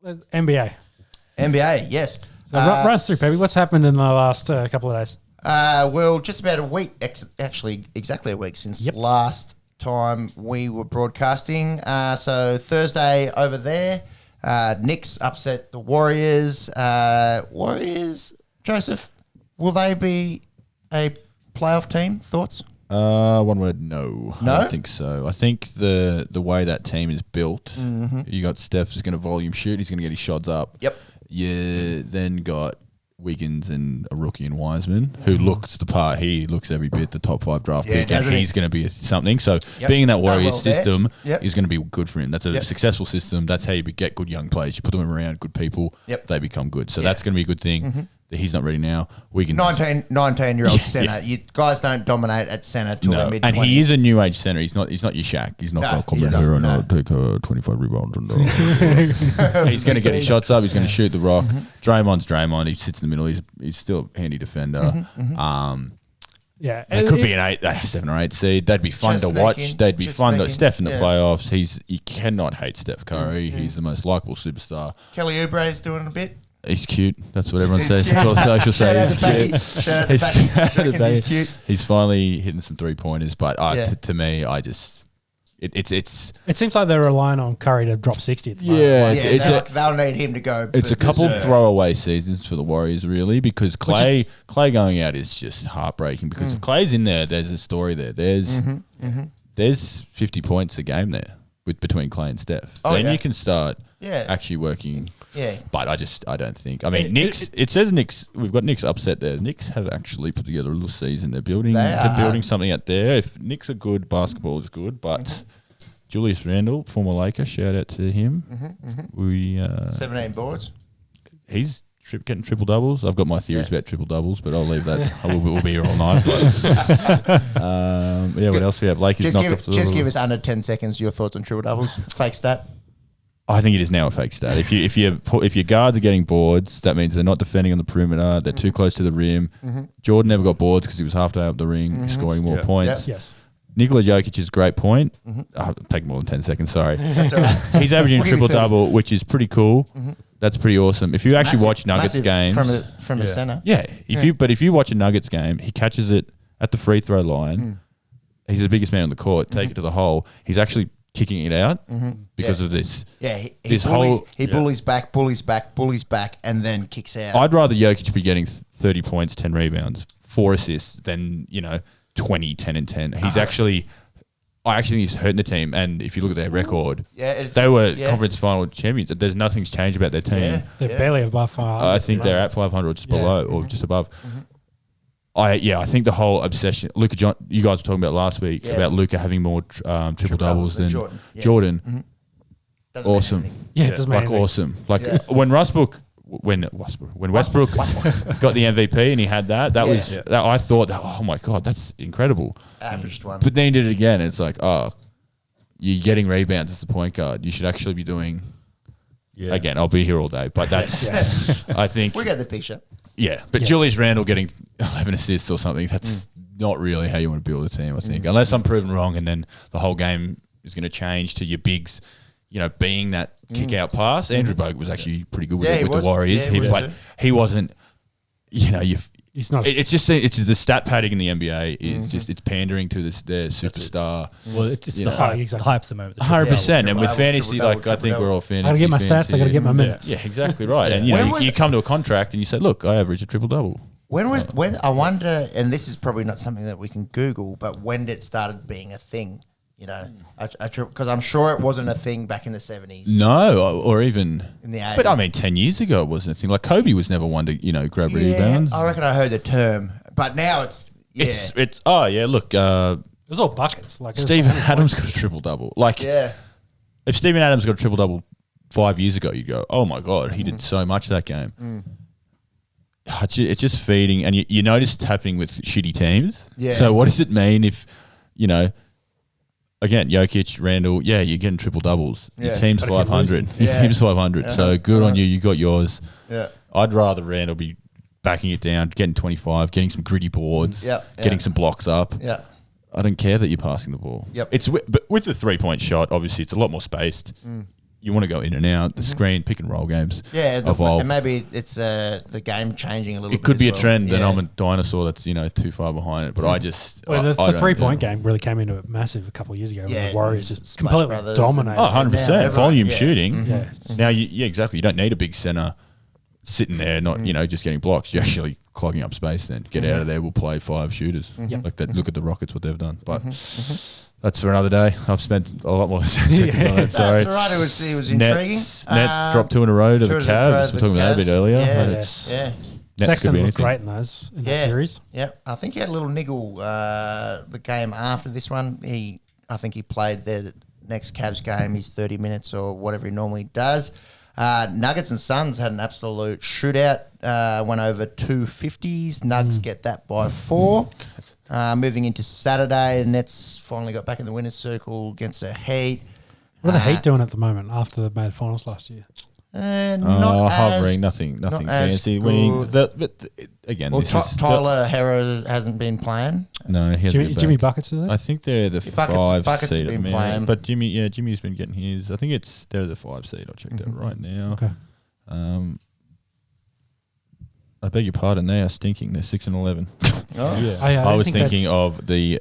NBA. NBA, yes. So run us through, Pepe. What's happened in the last couple of days? Well, just about a week, actually exactly a week since last time we were broadcasting. So Thursday over there, Knicks upset the Warriors. Warriors, Joseph, will they be a playoff team? Thoughts? One word, no. No? I don't think so. I think the way that team is built, you got Steph who's going to volume shoot. He's going to get his shots up. Yep. You then got Wiggins and a rookie in Wiseman who looks the part. He looks every bit the top 5 draft pick, and he's going to be something. So being in that Warriors system is going to be good for him. That's a successful system. That's how you get good young players. You put them around good people, they become good. So that's going to be a good thing. He's not ready now. Wiggins, 19-year-old center. You guys don't dominate at center till the mid-20s. And he is a new age center. He's not your Shaq. He's not going to come in here and take 25 rebounds. He's going to get his shots up. He's going to shoot the rock. Draymond's Draymond. He sits in the middle. He's still a handy defender. It could be an 7 or 8 seed. They'd be fun to watch. They'd be fun to Steph in the playoffs. You cannot hate Steph Curry. He's the most likable superstar. Kelly Oubre's doing a bit. He's cute. That's what everyone says. That's what social say. He's cute. He's finally hitting some 3-pointers. But to me, it seems like they're relying on Curry to drop 60 at the moment. They'll need him to go. It's a couple throwaway seasons for the Warriors, really, because Clay going out is just heartbreaking. Because if Clay's in there, there's a story there. There's 50 points a game there between Clay and Steph. Then you can start actually working. Yeah. But I don't think. I mean, Knicks, it says Knicks, we've got Knicks upset there. Knicks have actually put together a little season. They're building something out there. If Knicks are good, basketball is good. But Julius Randle, former Laker, shout out to him. 17 boards. He's getting triple doubles. I've got my theories about triple doubles, but I'll leave that. We'll be here all night. What else we have? Lakers just give us under 10 seconds your thoughts on triple doubles. Fake stat. I think it is now a fake stat. If your guards are getting boards, that means they're not defending on the perimeter. They're too close to the rim. Jordan never got boards because he was halfway up the ring, scoring more points. Yes. Nikola Jokic is a great point. Take more than 10 seconds. Sorry. That's all right. He's averaging a triple double, which is pretty cool. That's pretty awesome. If you actually watch Nuggets games from the center, If you watch a Nuggets game, he catches it at the free throw line. He's the biggest man on the court. Take it to the hole. He's actually kicking it out because of this. Yeah, he bullies back, and then kicks out. I'd rather Jokic be getting 30 points, 10 rebounds, 4 assists than 20, 10 and 10. He's I actually think he's hurting the team. And if you look at their record, they were conference final champions. There's nothing's changed about their team. They're barely above 500. I think they're at 500 or just below or just above. I think the whole obsession. Luka, you guys were talking about last week about Luka having more triple doubles than Jordan. Awesome. Yeah, it doesn't matter. Awesome. When Westbrook got the MVP and he had that was I thought that, oh my God, that's incredible. Averaged one. But then he did it again. And it's like, you're getting rebounds as the point guard. You should actually be doing. Yeah. Again, I'll be here all day, but that's I think we get the picture. Yeah, but Julius Randle getting 11 assists or something, that's not really how you want to build a team, I think. Unless I'm proven wrong and then the whole game is going to change to your bigs, being that kick-out pass. Andrew Bogut was actually pretty good with the Warriors. He wasn't, he's not. It's the stat padding in the NBA is just, it's pandering to their superstar. Well, it's just the hype's the moment. 100%. And with fantasy, I think we're all fantasy. I got to get my stats, I got to get my minutes. Yeah, exactly right. And you come to a contract and you say, look, I average a triple-double. When I wonder, and this is probably not something that we can Google, but when it started being a thing, because I'm sure it wasn't a thing back in the 70s. No, or even in the 80s. But I mean, 10 years ago it wasn't a thing. Like Kobe was never one to, grab rebounds. I reckon I heard the term, but now it's. Look, it was all buckets. Steven Adams got a triple double. If Steven Adams got a triple double 5 years ago, you'd go, oh my God, he did so much that game. It's just feeding, and you notice it's happening with shitty teams. Yeah. So what does it mean if, again, Jokic, Randle, you're getting triple doubles. Your team's 500. Your team's 500. So good on you. You got yours. Yeah. I'd rather Randle be backing it down, getting 25, getting some gritty boards, getting some blocks up. Yeah. I don't care that you're passing the ball. Yep. But with the 3-point shot, obviously it's a lot more spaced. you want to go in and out. The screen pick and roll games. Yeah, evolve. and maybe it's the game changing a little bit. It could be as a trend, well. and I'm a dinosaur that's too far behind it. But I just Well, I the don't- 3-point game really came into it massive a couple of years ago. Yeah, when the Warriors Smash just completely Brothers dominated. Oh, 100%. Now, Volume yeah. shooting. Yeah. Now, exactly. You don't need a big center sitting there, not just getting blocks. You're actually clogging up space. Then get out of there. We'll play 5 shooters like that. Look at the Rockets, what they've done. But that's for another day. I've spent a lot more than 10 seconds on it. Sorry. That's all right. It was intriguing. Nets dropped 2 in a row to the Cavs. We're talking about that a bit earlier. Yeah, Yes. yeah. Nets Sexton could be looked anything. great in that series. Yeah, I think he had a little niggle the game after this one. I think he played the next Cavs game, his 30 minutes or whatever he normally does. Nuggets and Suns had an absolute shootout. Went over 250s. Nugs get that by 4. Moving into Saturday, the Nets finally got back in the winner's circle against the Heat. What are the Heat doing at the moment after they made the finals last year? Not hovering, as, nothing not as fancy. good. Winning, again, Well, this is Tyler Hero hasn't been playing. no, he hasn't been Jimmy back. Buckets are there? I think they're the Buckets 5 seed. been at the playing. minute. But Jimmy's been getting his. I think they're the 5 seed. I'll check that right now. Okay. I beg your pardon. They are stinking. They're 6 and 11. Oh. Yeah. I was thinking of the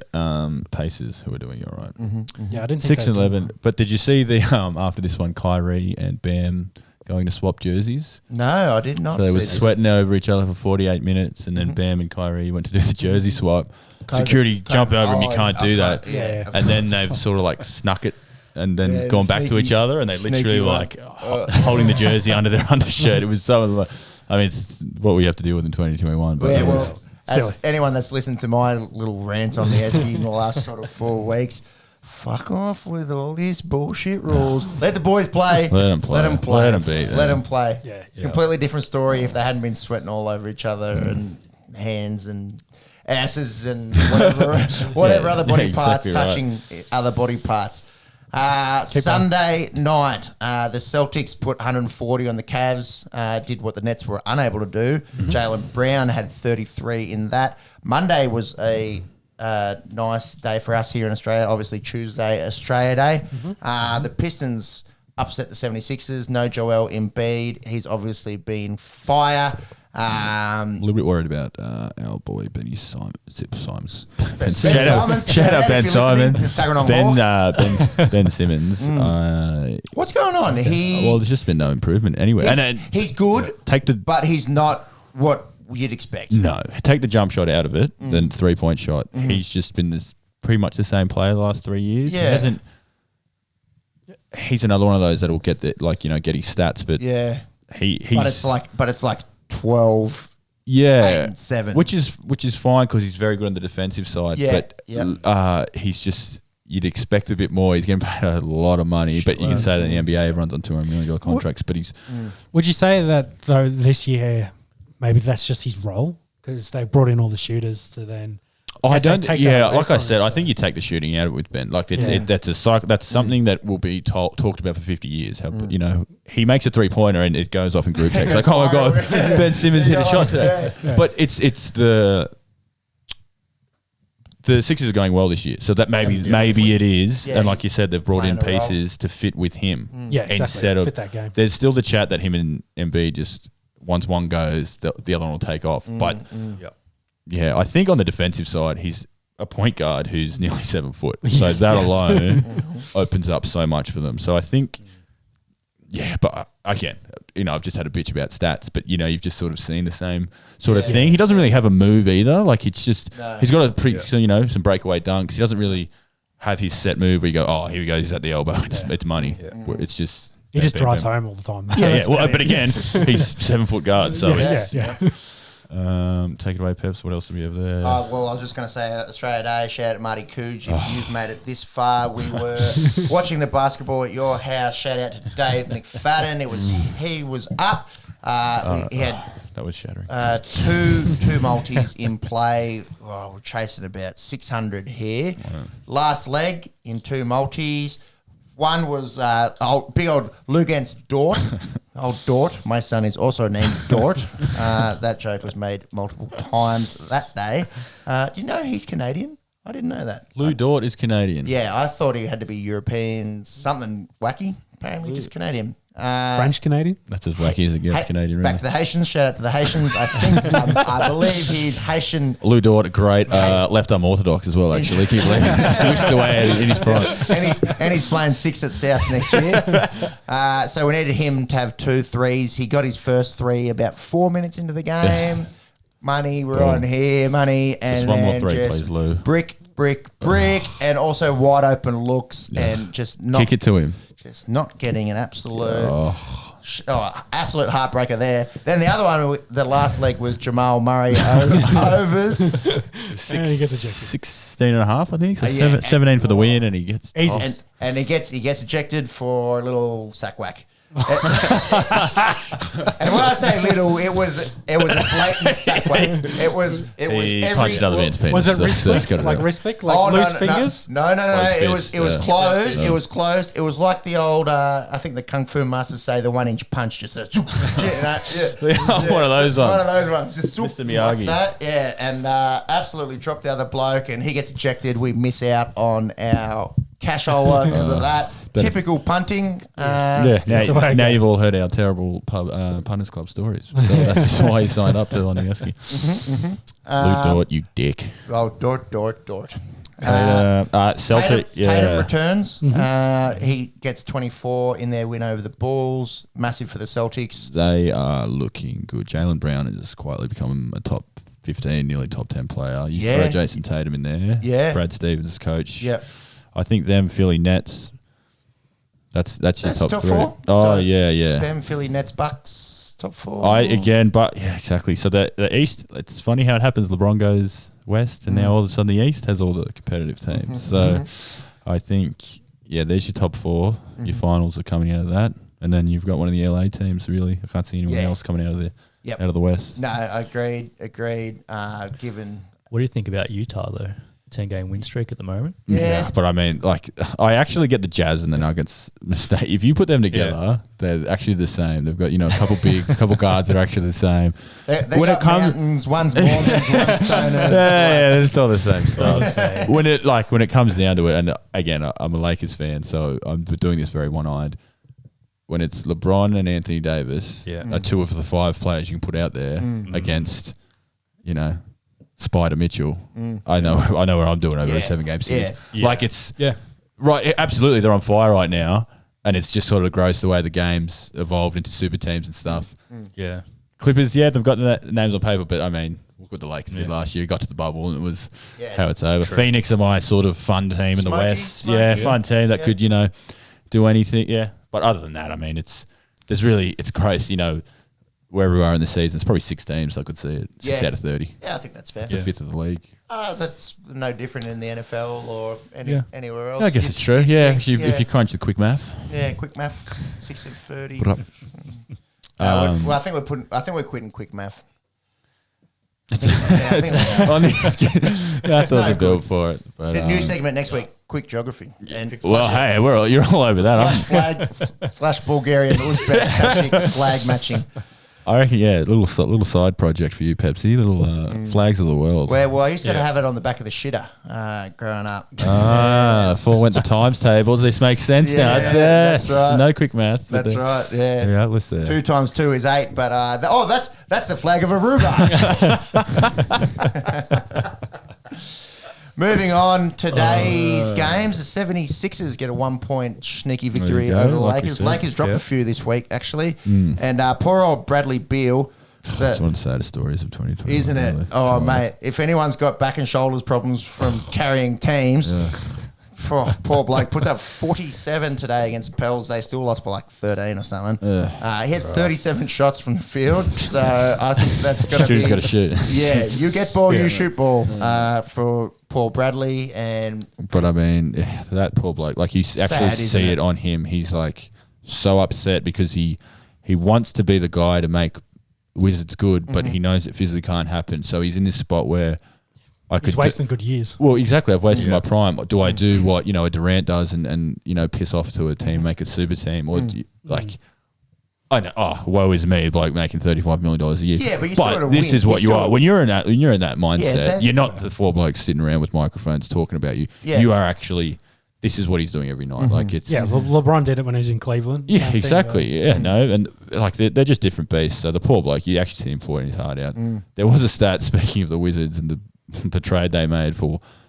Pacers, who are doing all right. Yeah, I didn't think 6 and they'd do 11. But did you see the after this one, Kyrie and Bam going to swap jerseys? No, I did not. So they see were this. sweating over each other for 48 minutes, and then Bam and Kyrie went to do the jersey swap. Security jump over him. You can't do that. Yeah. And then they've sort of like snuck it and then Yeah, gone back to sneaky- each other, and they sneaky literally were one. like holding the jersey under their undershirt. It was so. I mean, it's what we have to deal with in 2021. But Yeah, it was- well, silly. as anyone that's listened to my little rant on the Esky in the last sort of 4 weeks, fuck off with all these bullshit rules. Let the boys play. Let 'em play. Let them play. Let 'em beat Let them. them play. Yeah. Completely different story if they hadn't been sweating all over each other and hands and asses and whatever other body yeah, parts exactly right. touching other body parts. Sunday night, the Celtics put 140 on the Cavs, did what the Nets were unable to do. Jaylen Brown had 33 in that. Monday was a nice day for us here in Australia. Obviously, Tuesday, Australia Day. The Pistons upset the 76ers. No Joel Embiid. He's obviously been fire. a little bit worried about our boy Benny Simons. Ben Simons. Shout out Ben If you're listening, Simons. Tuggeranong Ben Simmons. What's going on? Well, there's just been no improvement anyway. He's good, Take the but he's not what you'd expect. No, take the jump shot out of it, then 3-point shot. He's just been pretty much the same player the last 3 years. Yeah. He hasn't. He's another one of those that'll get the get his stats, but Yeah, he's but it's like 12. 8 and 7. which is fine because he's very good on the defensive side. Yeah, But he's just you'd expect a bit more. He's getting paid a lot of money, but you can say that in the NBA everyone's on $200 million contracts. But he's Would you say that, though, this year, maybe that's just his role? Because they brought in all the shooters to then... I As they don't. take Yeah, that away like I from said, him, I so- think you take the shooting out of it with Ben. Like Yeah. that's a cycle. That's something that will be talked about for 50 years. How, he makes a 3-pointer and it goes off in group checks. Like, oh my god, Ben Simmons hit a shot today. Yeah. But it's the Sixers are going well this year, so that maybe it is. Yeah, And like you said, they've brought in playing a role. pieces to fit with him. Yeah, exactly. Instead of Fit that game. there's still the chat that him and Embiid just once one goes, the other one will take off. But yeah, I think on the defensive side, he's a point guard who's nearly 7 foot. So that alone opens up so much for them. So I think, but again, I've just had a bitch about stats, but you've just sort of seen the same sort of thing. He doesn't really have a move either. Like it's just, he's got a pretty, some breakaway dunks. He doesn't really have his set move where you go, oh, here we go, he's at the elbow. It's money. Where it's just. He just bam, drives bam. home all the time. Yeah. Well, but again, he's 7 foot guard. So Yeah. take it away, Peps. What else do we have there? Well, I was just going to say Australia Day. Shout out to Marty Cooge. If you've made it this far, we were watching the basketball at your house. Shout out to Dave McFadden. He was up. He had that was shattering. two multis in play. We're chasing about 600 here. Last leg in 2 multis. One was big old Lugan's Dort. Old Dort. My son is also named Dort. That joke was made multiple times that day. Do you know he's Canadian? I didn't know that. Lou Dort is Canadian. Yeah, I thought he had to be European, something wacky. apparently just Canadian. French Canadian. That's as wacky as it gets. Canadian. Back Really. to the Haitians. Shout out to the Haitians. I think I believe he's Haitian. Lou Dort, great left arm orthodox as well. Actually, keep switched away in his prime. And he's playing 6 at South next year. So we needed him to have 2 threes. He got his first 3 about 4 minutes into the game. Money, we're on here, money, and just one more then 3, just please, Lou. brick, and also wide open looks and just not Kick it to him. just not getting an absolute absolute heartbreaker there. Then the other one, the last leg was Jamal Murray overs. 16 and a half, I think. So Yeah. 17 for the win, and he gets Easy. tossed. And he gets ejected for a little sack whack. And when I say little, it was a blatant sack whack. It was He every punched another man's penis. Was it wrist That's flick? gotta Like be. wrist flick? Like loose fingers? No. Closed It was fist, closed. yeah. It was closed. It was like the old. I think the kung fu masters say the 1-inch punch. Just a, One of those ones. One of those ones. Just Mr. like Miyagi. that. Yeah, and absolutely dropped the other bloke, and he gets ejected. We miss out on our cashola because of that. Better- Typical punting. Yeah, That's the way it now goes. you've all heard our terrible punters club stories. So that's just why you signed up to on the Esky. Lou Dort, you dick. Oh, Dort. Celtic, Tatum returns. He gets 24 in their win over the Bulls. Massive for the Celtics. They are looking good. Jaylen Brown has quietly become a top 15, nearly top 10 player. You Yeah. throw Jason Tatum in there. Yeah. Brad Stevens, coach. Yep. I think them Philly Nets. That's your That's top top 3. 4. Oh yeah. Them, Philly, Nets, Bucks, top 4. Exactly. So the East, it's funny how it happens. LeBron goes West, and now all of a sudden the East has all the competitive teams. So I think, there's your top 4. Your finals are coming out of that, and then you've got one of the LA teams. Really, I can't see anyone else coming out of out of the West. No, agreed. Given. What do you think about Utah though? 10-game win streak at the moment. Yeah. But I mean, like, I actually get the Jazz and the Nuggets mistake. If you put them together, they're actually the same. They've got, a couple bigs, a couple guards that are actually the same. They got mountains, one's Mormons, one's Stoners. Yeah, it's all the same stuff. when it comes down to it, and again, I'm a Lakers fan, so I'm doing this very one-eyed. When it's LeBron and Anthony Davis, are 2 of the 5 players you can put out there against, Spider Mitchell. I know where I'm doing over a 7-game series. Yeah. Like it's right. Absolutely, they're on fire right now, and it's just sort of gross the way the game's evolved into super teams and stuff. Yeah. Clippers, they've got the names on paper, but I mean, look what the Lakers did last year. Got to the bubble, and it was how it's over. True. Phoenix are my sort of fun team in the West. Fun team that could do anything. Yeah, but other than that, I mean, it's gross. Wherever we are in the season, it's probably 6 teams. I could see it 6 out of 30. Yeah, I think that's fair. It's a fifth of the league. That's no different in the NFL or anywhere else. I guess it's true. If you crunch the quick math. Yeah, quick math. 6 of 30. Put up. I think we're quitting quick math. That's all we built for it. But, new segment next week. Quick geography. And you're all over that. slash Bulgarian Uzbek matching, flag matching. I reckon, little side project for you, Pepsi. Little flags of the world. Well, I used to have it on the back of the shitter growing up. Before went to times tables. This makes sense now. That's right. No quick math. That's right. Yeah. Yeah, let's see. 2 times 2 is 8. But that's the flag of Aruba. Moving on, today's games, the 76ers get a 1-point sneaky victory go, over the like we Lakers. said. Lakers dropped a few this week, actually. And poor old Bradley Beal. It's one of the saddest stories of 2020. Isn't it? Really. Oh, mate. If anyone's got back and shoulders problems from carrying teams, poor bloke puts up 47 today against Pels. They still lost by like 13 or something. He had 37 shots from the field, so I think that's going to be... Shooter's got to shoot. Yeah, you get ball, you shoot ball for Paul Bradley. But I mean, that poor bloke, like you actually see it on him. He's like so upset because he wants to be the guy to make Wizards good, but he knows it physically can't happen. So he's in this spot where he's wasting good years. Well, exactly. I've wasted my prime. Do I do what a Durant does and piss off to a team, make a super team, or I know. Oh, woe is me, like making $35 million a year. Yeah, but you still gotta this win. is what you are when you're in that mindset. Yeah, you're not the 4 blokes sitting around with microphones talking about you. Yeah. You are actually this is what he's doing every night. Like it's LeBron did it when he was in Cleveland. yeah, exactly. And like they're just different beasts. So the poor bloke, you actually see him pouring his heart out. There was a stat, speaking of the Wizards and the trade they made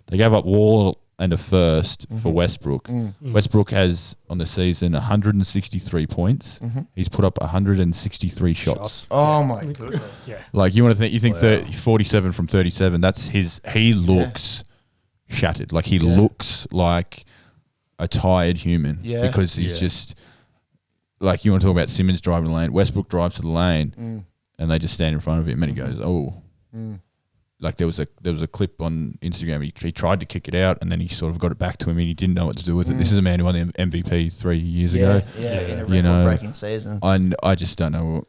they gave up Wall and a first for Westbrook. Westbrook has on the season 163 points. He's put up 163 shots. Oh my goodness! Yeah, Like you want to think 47 from 37. That's his. He looks shattered. Like he looks like a tired human because he's just like, you want to talk about Simmons driving the lane. Westbrook drives to the lane and they just stand in front of him and he goes, like there was a clip on Instagram. He tried to kick it out and then he sort of got it back to him and he didn't know what to do with it. This is a man who won the MVP 3 years ago. In a record-breaking season. I just don't know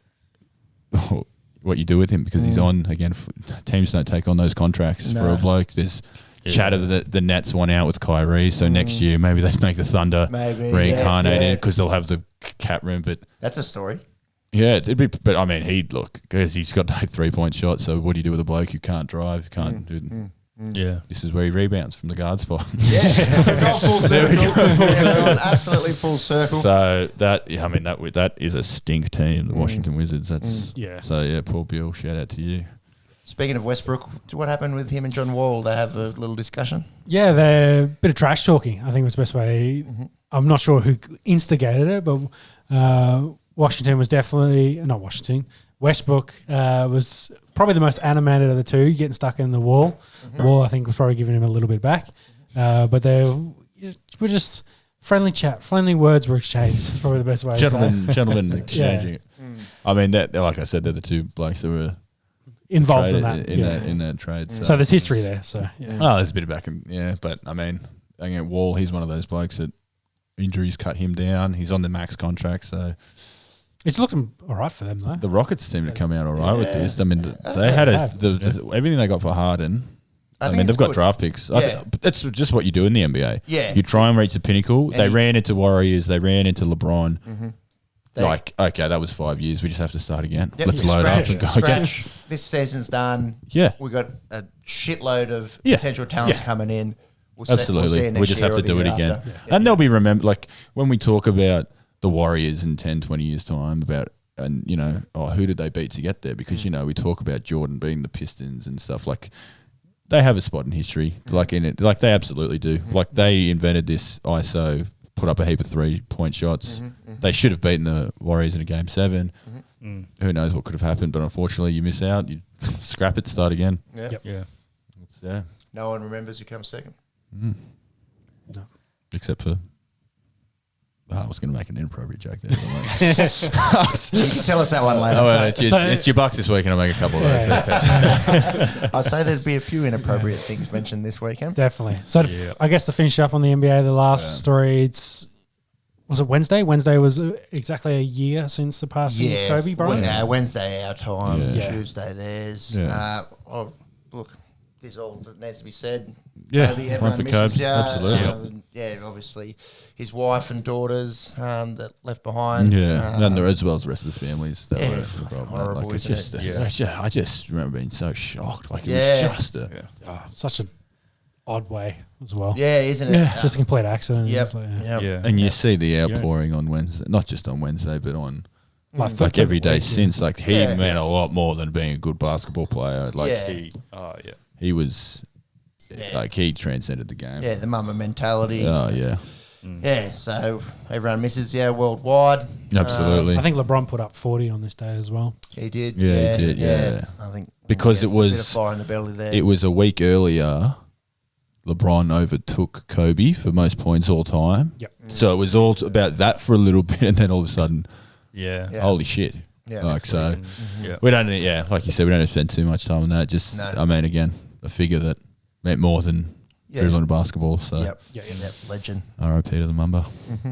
what you do with him because he's on again. Teams don't take on those contracts for a bloke. There's chatter that the Nets won out with Kyrie, so next year maybe they make the Thunder reincarnated because they'll have the cap room. But that's a story. Yeah, it'd be. But I mean, because he's got no 3-point shot. So what do you do with a bloke who can't drive? Can't do. Yeah, this is where he rebounds from the guard spot. We've gone full circle. We've gone absolutely full circle. So that is a stink team, the Washington Wizards. That's So yeah, Paul Beal, shout out to you. Speaking of Westbrook, what happened with him and John Wall? They have a little discussion. Yeah, they're a bit of trash talking. I think was the best way. I'm not sure who instigated it, but Washington was definitely not Washington. Westbrook was probably the most animated of the two, getting stuck in the wall. Wall, I think, was probably giving him a little bit back. But they were just friendly chat, friendly words were exchanged. That's probably the best way. Gentlemen exchanging it. I mean, like I said, they're the two blokes that were involved in that trade. So there's history there. So there's a bit of back and but I mean, Wall, he's one of those blokes that injuries cut him down. He's on the max contract, so it's looking all right for them though. The Rockets seem to come out all right with this. I mean, they had everything they got for Harden. I mean, they've got draft picks. But that's just what you do in the NBA. Yeah, you try and reach the pinnacle. They ran into Warriors. They ran into LeBron. Okay, that was 5 years. We just have to start again. Let's load up and go again. This season's done. Yeah. We got a shitload of potential talent coming in. Absolutely. We just have to do it again. And they'll be remembered. Like when we talk about the Warriors in 10, 20 years' time who did they beat to get there? Because, we talk about Jordan beating the Pistons and stuff. Like they have a spot in history. Like in it. Like they absolutely do. Like they invented this ISO, put up a heap of 3-point shots. They should have beaten the Warriors in a game 7. Who knows what could have happened, but unfortunately you miss out. You scrap it, start again. Yeah. No one remembers who comes second. No. Except for I was going to make an inappropriate joke there. Tell us that one later. It's your Bucks this week and I'll make a couple of those. I'd say there'd be a few inappropriate things mentioned this weekend. Definitely. So I guess to finish up on the NBA, the last story, was it Wednesday? Wednesday was exactly a year since the passing of Kobe Bryant. Wednesday our time, Tuesday theirs. Look, this is all that needs to be said. Yeah, Kobe, everyone misses you. Absolutely. Obviously his wife and daughters that left behind. And as well as the rest of the families that were involved. Horrible, like, I just remember being so shocked. Like it was just such an odd way as well. Yeah, isn't it? Just a complete accident. And you see the outpouring on Wednesday, not just on Wednesday, but on like every day since. Like he meant a lot more than being a good basketball player. Like he was. Like he transcended the game. Yeah, the mama mentality. Oh yeah. Yeah, so everyone misses worldwide. Absolutely. I think LeBron put up 40 on this day as well. He did. Yeah, he did. Yeah. I think because it was a bit of fire in the belly there. It was a week earlier. LeBron overtook Kobe for most points all time. Yep. So it was all about that for a little bit, and then all of a sudden, holy shit. Yeah. Like so, we don't. Like you said, we don't spend too much time on that. Just, I mean, again, a figure that meant more than dribbling a basketball. So, legend. R.I.P. to the Mamba. Mm-hmm.